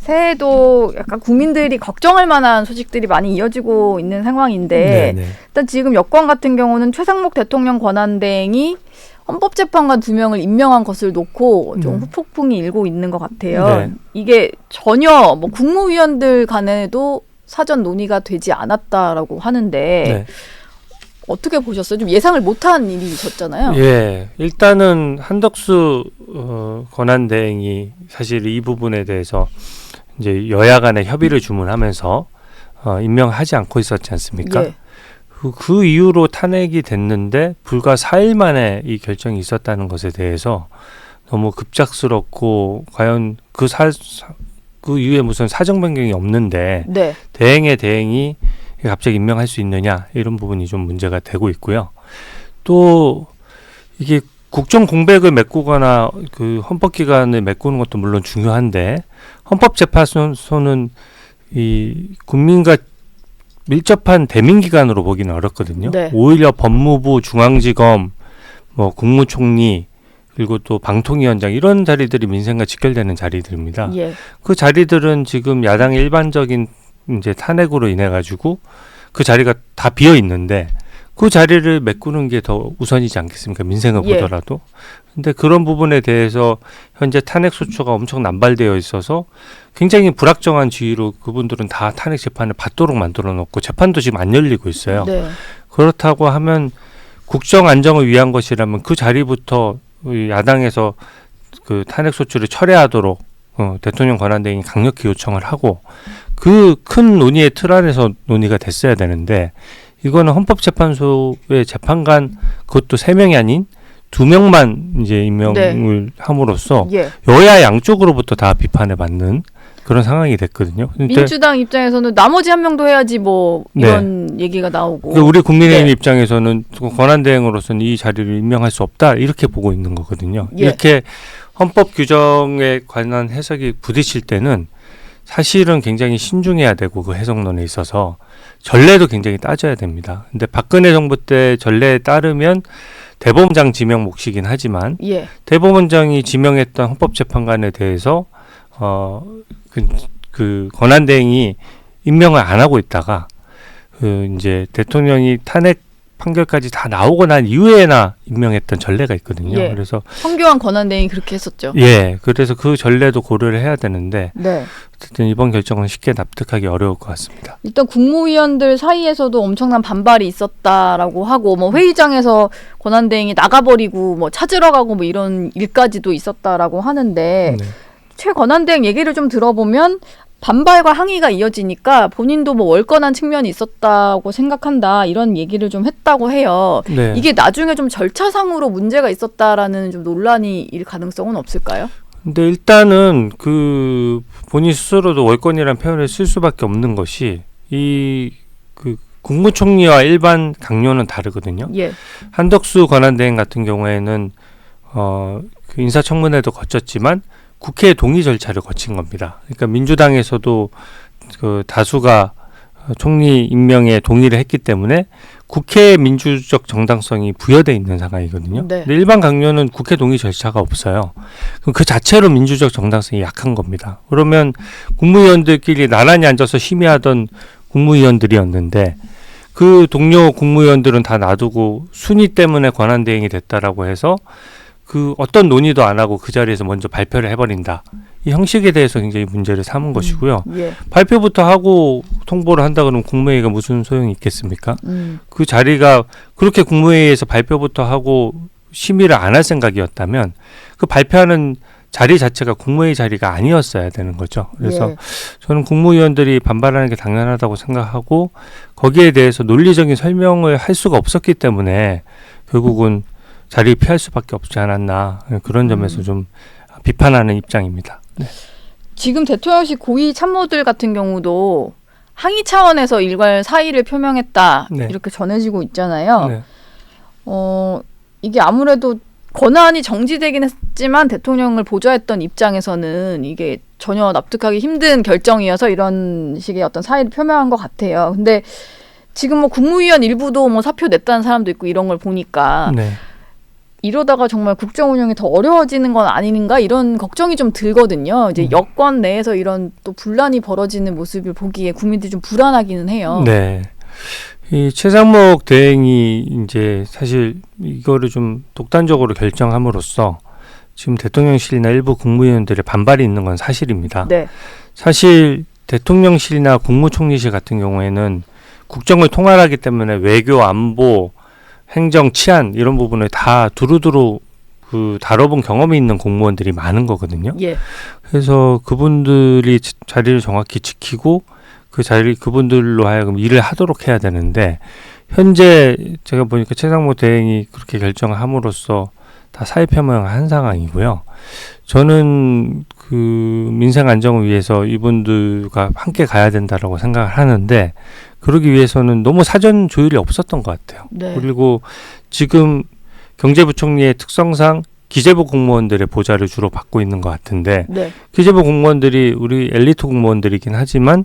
새해도 약간 국민들이 걱정할 만한 소식들이 많이 이어지고 있는 상황인데 네네. 일단 지금 여권 같은 경우는 최상목 대통령 권한대행이 헌법재판관 2명을 임명한 것을 놓고 좀 후폭풍이 일고 있는 것 같아요. 네. 이게 전혀 뭐 국무위원들 간에도 사전 논의가 되지 않았다라고 하는데 네. 어떻게 보셨어요? 좀 예상을 못한 일이 있었잖아요. 예, 일단은 한덕수 권한대행이 사실 이 부분에 대해서 이제 여야 간의 협의를 주문하면서 임명하지 않고 있었지 않습니까? 예. 그 이후로 탄핵이 됐는데 불과 4일 만에 이 결정이 있었다는 것에 대해서 너무 급작스럽고 과연 그 이후에 무슨 사정 변경이 없는데 네. 대행의 대행이 갑자기 임명할 수 있느냐 이런 부분이 좀 문제가 되고 있고요. 또 이게 국정 공백을 메꾸거나 그 헌법기관을 메꾸는 것도 물론 중요한데 헌법재판소는 이 국민과 밀접한 대민기관으로 보기는 어렵거든요. 네. 오히려 법무부, 중앙지검, 뭐 국무총리 그리고 또 방통위원장 이런 자리들이 민생과 직결되는 자리들입니다. 예. 그 자리들은 지금 야당의 일반적인 이제 탄핵으로 인해 가지고 그 자리가 다 비어 있는데 그 자리를 메꾸는 게 더 우선이지 않겠습니까? 민생을 예. 보더라도. 근데 그런 부분에 대해서 현재 탄핵 소추가 엄청 남발되어 있어서 굉장히 불확정한 지위로 그분들은 다 탄핵 재판을 받도록 만들어 놓고 재판도 지금 안 열리고 있어요. 네. 그렇다고 하면 국정 안정을 위한 것이라면 그 자리부터 야당에서 그 탄핵 소추를 철회하도록 대통령 권한대행이 강력히 요청을 하고 그 큰 논의의 틀 안에서 논의가 됐어야 되는데 이거는 헌법재판소의 재판관 그것도 3명이 아닌 2명만 이제 임명을 함으로써 예. 여야 양쪽으로부터 다 비판을 받는 그런 상황이 됐거든요. 민주당 입장에서는 나머지 한 명도 해야지 뭐 이런 얘기가 나오고 우리 국민의힘 입장에서는 권한대행으로서는 이 자리를 임명할 수 없다 이렇게 보고 있는 거거든요. 예. 이렇게 헌법 규정에 관한 해석이 부딪힐 때는 사실은 굉장히 신중해야 되고 그 해석론에 있어서 전례도 굉장히 따져야 됩니다. 근데 박근혜 정부 때 전례에 따르면 대법원장 지명 몫이긴 하지만 예. 대법원장이 지명했던 헌법재판관에 대해서 그 권한대행이 임명을 안 하고 있다가 그 이제 대통령이 탄핵 판결까지 다 나오고 난 이후에나 임명했던 전례가 있거든요. 예. 그래서 황교안 권한대행이 그렇게 했었죠. 예, 그래서 그 전례도 고려를 해야 되는데 네. 어쨌든 이번 결정은 쉽게 납득하기 어려울 것 같습니다. 일단 국무위원들 사이에서도 엄청난 반발이 있었다라고 하고 뭐 회의장에서 권한대행이 나가버리고 뭐 찾으러 가고 뭐 이런 일까지도 있었다라고 하는데 네. 최 권한대행 얘기를 좀 들어보면 반발과 항의가 이어지니까 본인도 뭐 월권한 측면이 있었다고 생각한다 이런 얘기를 좀 했다고 해요. 네. 이게 나중에 좀 절차상으로 문제가 있었다라는 좀 논란이 일 가능성은 없을까요? 근데 일단은 그 본인 스스로도 월권이라는 표현을 쓸 수밖에 없는 것이 이 그 국무총리와 일반 강요는 다르거든요. 예. 한덕수 권한대행 같은 경우에는 그 인사청문회도 거쳤지만 국회의 동의 절차를 거친 겁니다. 그러니까 민주당에서도 그 다수가 총리 임명에 동의를 했기 때문에 국회의 민주적 정당성이 부여돼 있는 상황이거든요. 네. 근데 일반 강요는 국회 동의 절차가 없어요. 그럼 그 자체로 민주적 정당성이 약한 겁니다. 그러면 국무위원들끼리 나란히 앉아서 심의하던 국무위원들이었는데 그 동료 국무위원들은 다 놔두고 순위 때문에 권한대행이 됐다라고 해서 그 어떤 논의도 안 하고 그 자리에서 먼저 발표를 해버린다. 이 형식에 대해서 굉장히 문제를 삼은 것이고요. 예. 발표부터 하고 통보를 한다 그러면 국무회의가 무슨 소용이 있겠습니까? 그 자리가 그렇게 국무회의에서 발표부터 하고 심의를 안 할 생각이었다면 그 발표하는 자리 자체가 국무회의 자리가 아니었어야 되는 거죠. 그래서 예. 저는 국무위원들이 반발하는 게 당연하다고 생각하고 거기에 대해서 논리적인 설명을 할 수가 없었기 때문에 결국은 자리를 피할 수밖에 없지 않았나 그런 점에서 좀 비판하는 입장입니다. 네. 지금 대통령실 고위 참모들 같은 경우도 항의 차원에서 일괄 사의를 표명했다 네. 이렇게 전해지고 있잖아요. 네. 이게 아무래도 권한이 정지되긴 했지만 대통령을 보좌했던 입장에서는 이게 전혀 납득하기 힘든 결정이어서 이런 식의 어떤 사의를 표명한 것 같아요. 근데 지금 뭐 국무위원 일부도 뭐 사표 냈다는 사람도 있고 이런 걸 보니까 네. 이러다가 정말 국정 운영이 더 어려워지는 건 아닌가 이런 걱정이 좀 들거든요. 이제 여권 내에서 이런 또 분란이 벌어지는 모습을 보기에 국민들이 좀 불안하기는 해요. 네. 이 최상목 대행이 이제 사실 이거를 좀 독단적으로 결정함으로써 지금 대통령실이나 일부 국무위원들의 반발이 있는 건 사실입니다. 네. 사실 대통령실이나 국무총리실 같은 경우에는 국정을 통할하기 때문에 외교, 안보, 행정, 치안 이런 부분을 다 두루두루 다뤄본 경험이 있는 공무원들이 많은 거거든요. 예. 그래서 그분들이 자리를 정확히 지키고 그분들로 하여금 일을 하도록 해야 되는데 현재 제가 보니까 최상목 대행이 그렇게 결정을 함으로써 다 사의 표명을 한 상황이고요. 저는 그 민생 안정을 위해서 이분들과 함께 가야 된다라고 생각을 하는데 그러기 위해서는 너무 사전 조율이 없었던 것 같아요. 네. 그리고 지금 경제부총리의 특성상 기재부 공무원들의 보좌를 주로 받고 있는 것 같은데 네. 기재부 공무원들이 우리 엘리트 공무원들이긴 하지만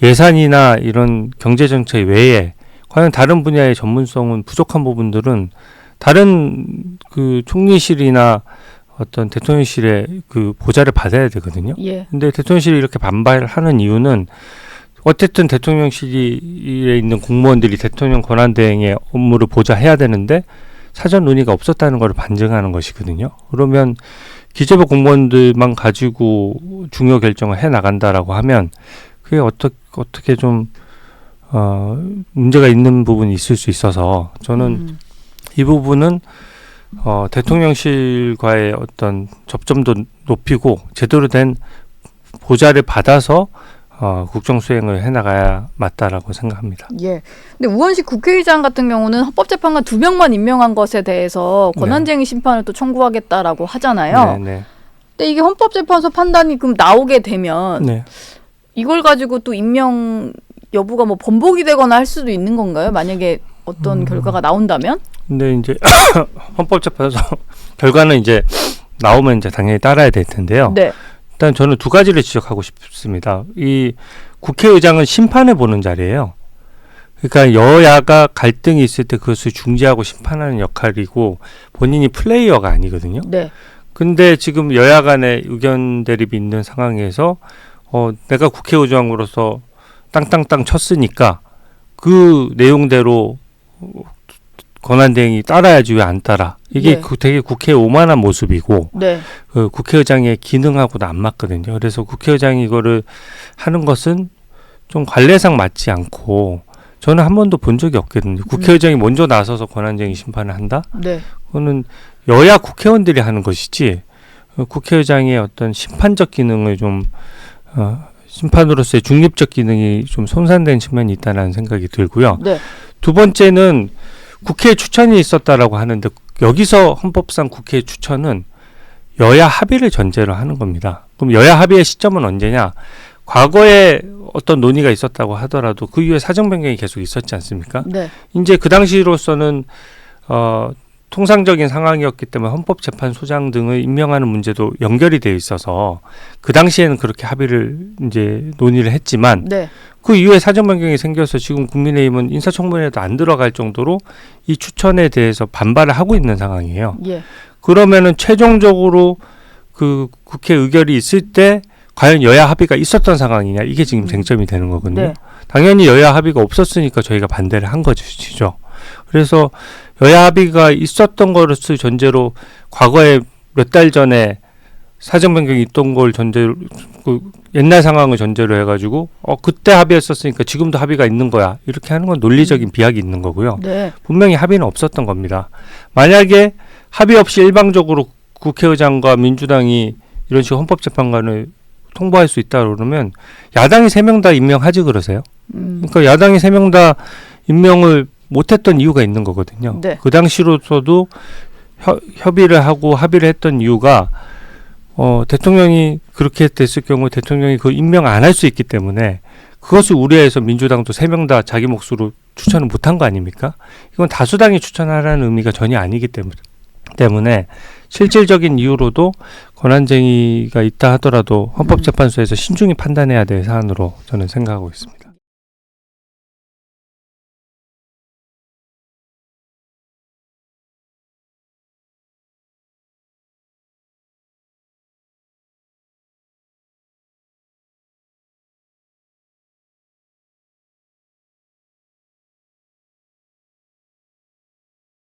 예산이나 이런 경제정책 외에 과연 다른 분야의 전문성은 부족한 부분들은 다른 그 총리실이나 어떤 대통령실의 그 보좌를 받아야 되거든요. 예. 근데 대통령실이 이렇게 반발하는 이유는 어쨌든 대통령실에 있는 공무원들이 대통령 권한대행의 업무를 보좌해야 되는데 사전 논의가 없었다는 걸 반증하는 것이거든요. 그러면 기재부 공무원들만 가지고 중요 결정을 해 나간다라고 하면 그게 어떻게 좀 문제가 있는 부분이 있을 수 있어서 저는 이 부분은 대통령실과의 어떤 접점도 높이고 제대로 된 보좌를 받아서 국정 수행을 해나가야 맞다라고 생각합니다. 예. 근데 우원식 국회의장 같은 경우는 헌법재판관 2명만 임명한 것에 대해서 권한쟁의 심판을 또 청구하겠다라고 하잖아요. 네. 근데 이게 헌법재판소 판단이 그럼 나오게 되면 네. 이걸 가지고 또 임명 여부가 뭐 번복이 되거나 할 수도 있는 건가요? 만약에 어떤 결과가 나온다면? 근데 이제 헌법재판소 결과는 이제 나오면 이제 당연히 따라야 될 텐데요. 네. 일단 저는 두 가지를 지적하고 싶습니다. 이 국회의장은 심판을 보는 자리예요. 그러니까 여야가 갈등이 있을 때 그것을 중재하고 심판하는 역할이고 본인이 플레이어가 아니거든요. 네. 근데 지금 여야 간의 의견 대립이 있는 상황에서 내가 국회의장으로서 땅땅땅 쳤으니까 그 내용대로 권한대행이 따라야지 왜 안 따라. 이게 네. 되게 국회의 오만한 모습이고 네. 국회의장의 기능하고도 안 맞거든요. 그래서 국회의장이 이거를 하는 것은 좀 관례상 맞지 않고 저는 한 번도 본 적이 없거든요. 국회의장이 먼저 나서서 권한쟁의 심판을 한다? 네. 그거는 여야 국회의원들이 하는 것이지 국회의장의 어떤 심판적 기능을 좀 심판으로서의 중립적 기능이 좀 손상된 측면이 있다는 생각이 들고요. 네. 두 번째는 국회 추천이 있었다라고 하는데 여기서 헌법상 국회 추천은 여야 합의를 전제로 하는 겁니다. 그럼 여야 합의의 시점은 언제냐? 과거에 어떤 논의가 있었다고 하더라도 그 이후에 사정 변경이 계속 있었지 않습니까? 네. 이제 그 당시로서는 통상적인 상황이었기 때문에 헌법재판소장 등을 임명하는 문제도 연결이 되어 있어서 그 당시에는 그렇게 합의를 이제 논의를 했지만 네. 그 이후에 사정 변경이 생겨서 지금 국민의힘은 인사청문회에도 안 들어갈 정도로 이 추천에 대해서 반발을 하고 있는 상황이에요. 예. 그러면은 최종적으로 그 국회 의결이 있을 때 과연 여야 합의가 있었던 상황이냐 이게 지금 쟁점이 되는 거거든요. 네. 당연히 여야 합의가 없었으니까 저희가 반대를 한 것이죠. 그래서 여야 합의가 있었던 것을 전제로 과거에 몇 달 전에 사정 변경이 있던 걸 전제로 옛날 상황을 전제로 해가지고 그때 합의했었으니까 지금도 합의가 있는 거야 이렇게 하는 건 논리적인 비약이 있는 거고요. 네. 분명히 합의는 없었던 겁니다. 만약에 합의 없이 일방적으로 국회의장과 민주당이 이런 식으로 헌법재판관을 통보할 수 있다 그러면 야당이 3명 다 임명하지 그러세요. 그러니까 야당이 3명 다 임명을 못했던 이유가 있는 거거든요. 네. 그 당시로서도 협의를 하고 합의를 했던 이유가 대통령이 그렇게 됐을 경우 대통령이 그 임명 안 할 수 있기 때문에 그것을 우려해서 민주당도 3명 다 자기 몫으로 추천을 못한 거 아닙니까? 이건 다수당이 추천하라는 의미가 전혀 아니기 때문에 실질적인 이유로도 권한쟁의가 있다 하더라도 헌법재판소에서 신중히 판단해야 될 사안으로 저는 생각하고 있습니다.